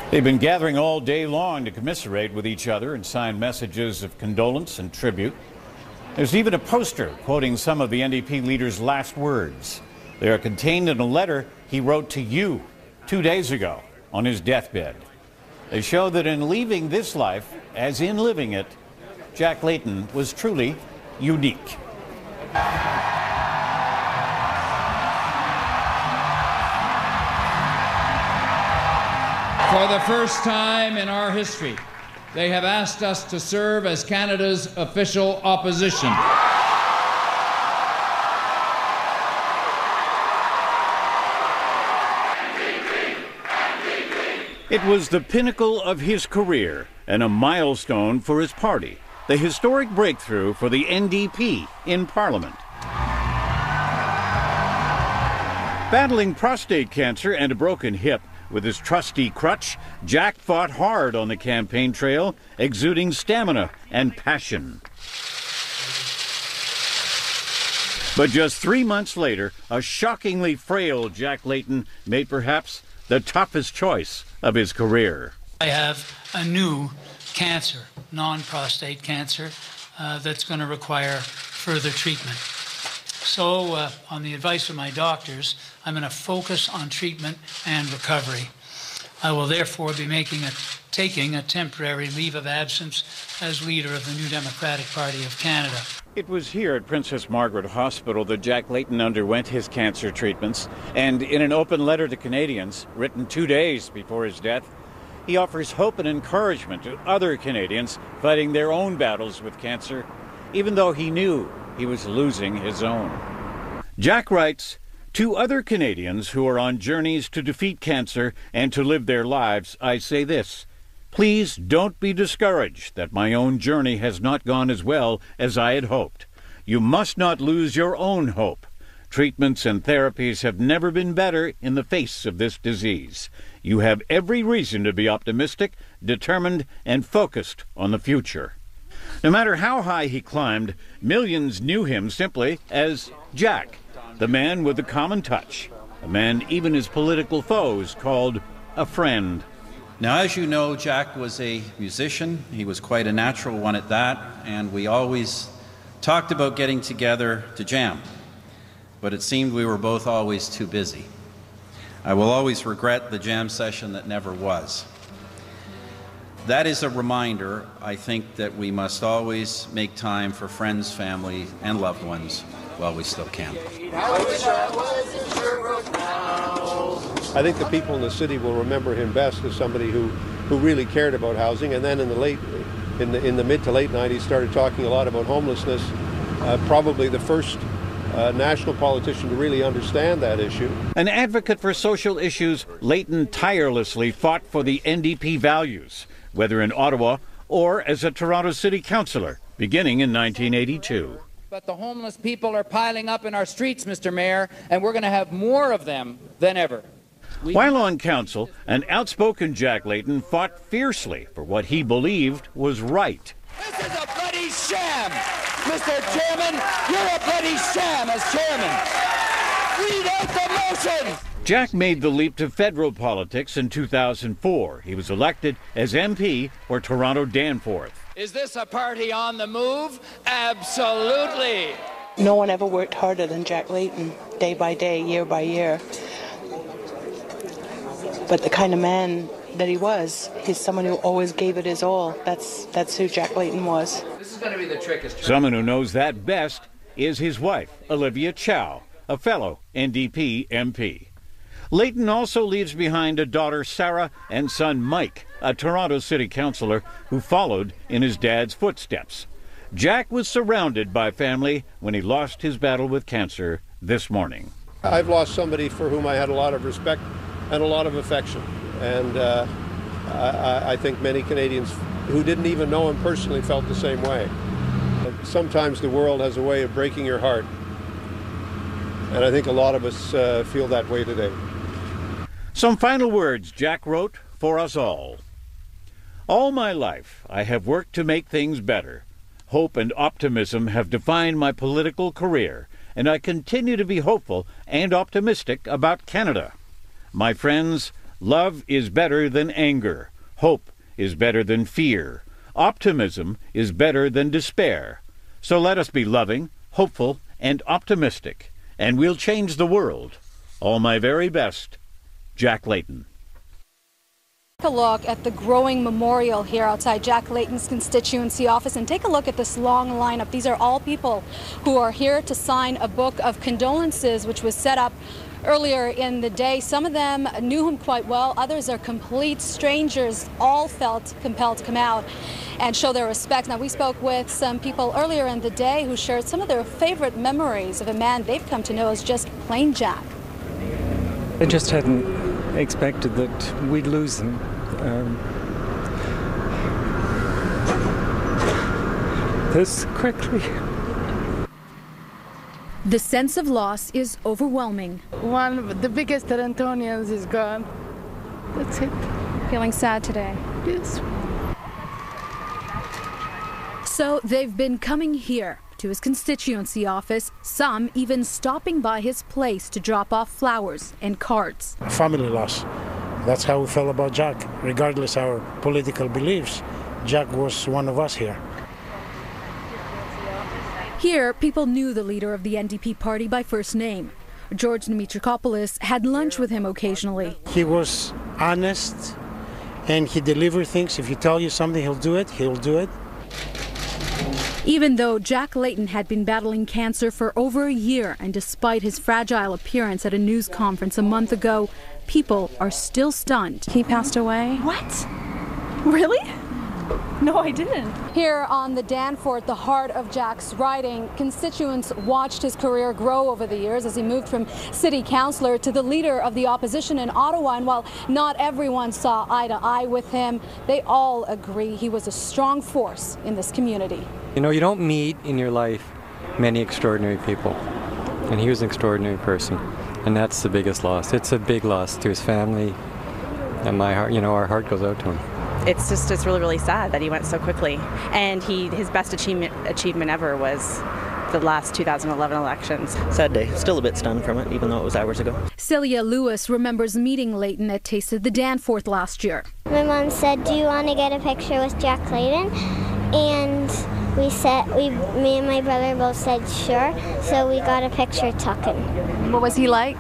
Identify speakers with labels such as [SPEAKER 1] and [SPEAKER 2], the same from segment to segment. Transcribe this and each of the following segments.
[SPEAKER 1] They've been gathering all day long to commiserate with each other and sign messages of condolence and tribute. There's even a poster quoting some of the NDP leader's last words. They are contained in a letter he wrote to you 2 days ago on his deathbed. They show that in leaving this life, as in living it, Jack Layton was truly unique.
[SPEAKER 2] For the first time in our history, they have asked us to serve as Canada's official opposition.
[SPEAKER 1] It was the pinnacle of his career and a milestone for his party, the historic breakthrough for the NDP in Parliament. Battling prostate cancer and a broken hip, with his trusty crutch, Jack fought hard on the campaign trail, exuding stamina and passion. But just 3 months later, a shockingly frail Jack Layton made perhaps the toughest choice of his career.
[SPEAKER 3] I have a new cancer, non-prostate cancer, that's going to require further treatment. So, on the advice of my doctors, I'm going to focus on treatment and recovery. I will therefore be taking a temporary leave of absence as leader of the New Democratic Party of Canada.
[SPEAKER 1] It was here at Princess Margaret Hospital that Jack Layton underwent his cancer treatments, and in an open letter to Canadians, written 2 days before his death, he offers hope and encouragement to other Canadians fighting their own battles with cancer, even though he knew he was losing his own. Jack writes, "To other Canadians who are on journeys to defeat cancer and to live their lives, I say this. Please don't be discouraged that my own journey has not gone as well as I had hoped. You must not lose your own hope. Treatments and therapies have never been better in the face of this disease. You have every reason to be optimistic, determined, and focused on the future." No matter how high he climbed, millions knew him simply as Jack, the man with the common touch, a man even his political foes called a friend.
[SPEAKER 4] Now, as you know, Jack was a musician. He was quite a natural one at that, and we always talked about getting together to jam. But it seemed we were both always too busy. I will always regret the jam session that never was. That is a reminder, I think, that we must always make time for friends, family, and loved ones while we still can.
[SPEAKER 5] I think the people in the city will remember him best as somebody who really cared about housing, and then in the mid to late 90s started talking a lot about homelessness, probably the first national politician to really understand that issue.
[SPEAKER 1] An advocate for social issues, Layton tirelessly fought for the NDP values, whether in Ottawa or as a Toronto City Councillor, beginning in 1982.
[SPEAKER 2] But the homeless people are piling up in our streets, Mr. Mayor, and we're going to have more of them than ever.
[SPEAKER 1] While on council, an outspoken Jack Layton fought fiercely for what he believed was right.
[SPEAKER 2] This is a bloody sham! Mr. Chairman, you're a bloody sham as chairman! Read out the motion!
[SPEAKER 1] Jack made the leap to federal politics in 2004. He was elected as MP for Toronto Danforth.
[SPEAKER 2] Is this a party on the move? Absolutely!
[SPEAKER 6] No one ever worked harder than Jack Layton, day by day, year by year. But the kind of man that he was, he's someone who always gave it his all. That's who Jack Layton was.
[SPEAKER 2] This is going to be the trick.
[SPEAKER 1] Someone who knows that best is his wife, Olivia Chow, a fellow NDP MP. Layton also leaves behind a daughter, Sarah, and son, Mike, a Toronto City Councillor who followed in his dad's footsteps. Jack was surrounded by family when he lost his battle with cancer this morning.
[SPEAKER 5] I've lost somebody for whom I had a lot of respect and a lot of affection. And I think many Canadians who didn't even know him personally felt the same way. Sometimes the world has a way of breaking your heart. And I think a lot of us feel that way today.
[SPEAKER 1] Some final words Jack wrote for us all. All my life I have worked to make things better. Hope and optimism have defined my political career, and I continue to be hopeful and optimistic about Canada. My friends, Love is better than anger. Hope is better than fear. Optimism is better than despair. So let us be loving, hopeful, and optimistic, and we'll change the world. All my very best, Jack Layton.
[SPEAKER 7] Take a look at the growing memorial here outside Jack Layton's constituency office, and take a look at this long lineup. These are all people who are here to sign a book of condolences, which was set up earlier in the day. Some of them knew him quite well. Others are complete strangers. All felt compelled to come out and show their respect. Now, we spoke with some people earlier in the day who shared some of their favorite memories of a man they've come to know as just plain Jack.
[SPEAKER 8] I just hadn't expected that we'd lose him. This quickly.
[SPEAKER 7] The sense of loss is overwhelming.
[SPEAKER 9] One of the biggest Torontonians is gone. That's it.
[SPEAKER 7] Feeling sad today?
[SPEAKER 9] Yes.
[SPEAKER 7] So they've been coming here to his constituency office, some even stopping by his place to drop off flowers and cards.
[SPEAKER 10] Family loss. That's how we felt about Jack. Regardless of our political beliefs, Jack was one of us here.
[SPEAKER 7] Here, people knew the leader of the NDP party by first name. George Dimitrikopoulos had lunch with him occasionally.
[SPEAKER 10] He was honest, and he delivered things. If he tells you something, he'll do it. He'll do it.
[SPEAKER 7] Even though Jack Layton had been battling cancer for over a year, and despite his fragile appearance at a news conference a month ago, people are still stunned.
[SPEAKER 6] He passed away?
[SPEAKER 7] What?
[SPEAKER 6] Really? No, I didn't.
[SPEAKER 7] Here on the Danforth, the heart of Jack's riding, constituents watched his career grow over the years as he moved from city councillor to the leader of the opposition in Ottawa. And while not everyone saw eye to eye with him, they all agree he was a strong force in this community.
[SPEAKER 8] You know, you don't meet in your life many extraordinary people, and he was an extraordinary person, and that's the biggest loss. It's a big loss to his family, and my heart, our heart goes out to him.
[SPEAKER 11] It's really, really sad that he went so quickly. And his best achievement ever was the last 2011 elections.
[SPEAKER 12] Sad day. Still a bit stunned from it, even though it was hours ago.
[SPEAKER 7] Celia Lewis remembers meeting Layton at Taste of the Danforth last year.
[SPEAKER 13] My mom said, "Do you want to get a picture with Jack Layton?" And me and my brother both said sure. So we got a picture talking.
[SPEAKER 7] What was he like?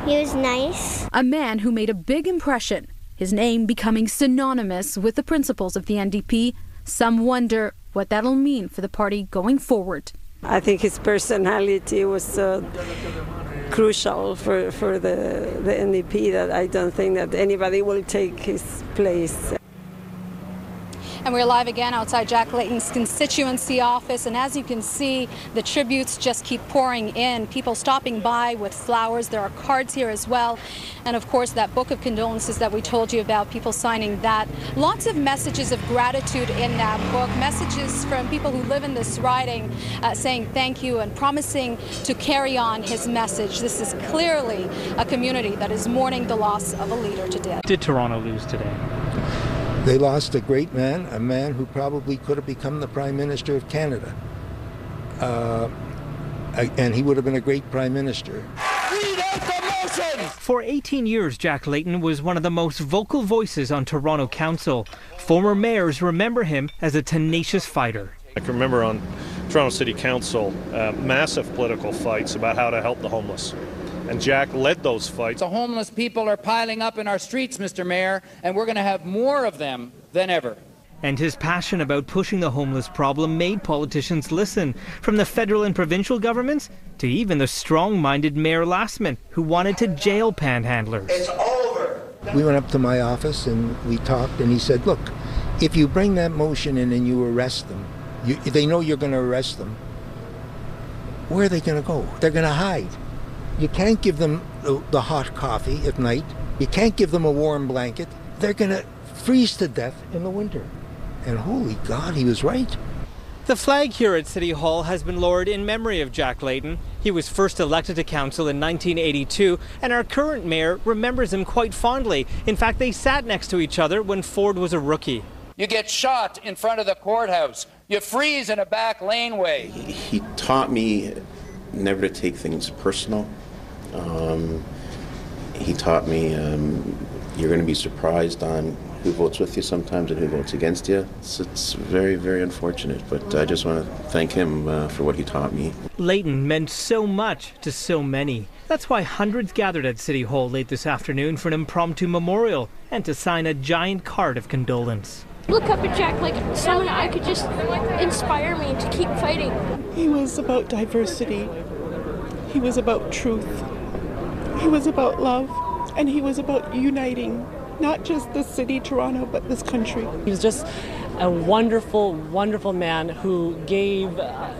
[SPEAKER 13] He was nice.
[SPEAKER 7] A man who made a big impression. His name becoming synonymous with the principles of the NDP. Some wonder what that'll mean for the party going forward.
[SPEAKER 14] I think his personality was crucial for the NDP, that I don't think that anybody will take his place.
[SPEAKER 7] And we're live again outside Jack Layton's constituency office, and as you can see, the tributes just keep pouring in. People stopping by with flowers. There are cards here as well. And of course, that book of condolences that we told you about, people signing that. Lots of messages of gratitude in that book. Messages from people who live in this riding saying thank you and promising to carry on his message. This is clearly a community that is mourning the loss of a leader today.
[SPEAKER 15] Did Toronto lose today?
[SPEAKER 16] They lost a great man, a man who probably could have become the Prime Minister of Canada. And he would have been a great Prime Minister.
[SPEAKER 15] For 18 years, Jack Layton was one of the most vocal voices on Toronto Council. Former mayors remember him as a tenacious fighter.
[SPEAKER 17] I can remember on Toronto City Council, massive political fights about how to help the homeless. And Jack led those fights.
[SPEAKER 2] The homeless people are piling up in our streets, Mr. Mayor, and we're going to have more of them than ever.
[SPEAKER 15] And his passion about pushing the homeless problem made politicians listen, from the federal and provincial governments to even the strong-minded Mayor Lastman, who wanted to jail panhandlers.
[SPEAKER 16] It's over. We went up to my office and we talked, and he said, look, if you bring that motion in and you arrest them, they know you're going to arrest them, where are they going to go? They're going to hide. You can't give them the hot coffee at night. You can't give them a warm blanket. They're going to freeze to death in the winter. And holy God, he was right.
[SPEAKER 15] The flag here at City Hall has been lowered in memory of Jack Layton. He was first elected to council in 1982, and our current mayor remembers him quite fondly. In fact, they sat next to each other when Ford was a rookie.
[SPEAKER 2] You get shot in front of the courthouse. You freeze in a back laneway.
[SPEAKER 18] He taught me never to take things personal. He taught me you're going to be surprised on who votes with you sometimes and who votes against you. It's very, very unfortunate, but I just want to thank him for what he taught me.
[SPEAKER 15] Layton meant so much to so many. That's why hundreds gathered at City Hall late this afternoon for an impromptu memorial and to sign a giant card of condolence.
[SPEAKER 19] Look up at Jack like someone I could just inspire me to keep fighting.
[SPEAKER 20] He was about diversity. He was about truth. He was about love. And he was about uniting not just the city, Toronto, but this country.
[SPEAKER 21] He was just a wonderful, wonderful man who gave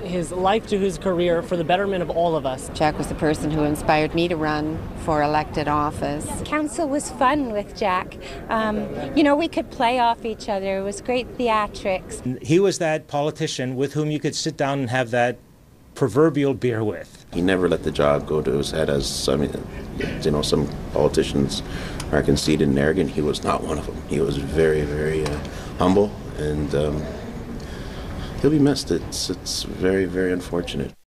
[SPEAKER 21] his life to his career for the betterment of all of us.
[SPEAKER 22] Jack was the person who inspired me to run for elected office.
[SPEAKER 23] Council was fun with Jack. You know, we could play off each other. It was great theatrics.
[SPEAKER 24] He was that politician with whom you could sit down and have that proverbial beer with.
[SPEAKER 18] He never let the job go to his head, as some politicians are conceited and arrogant. He was not one of them. He was very, very humble, and he'll be missed. It's very, very unfortunate.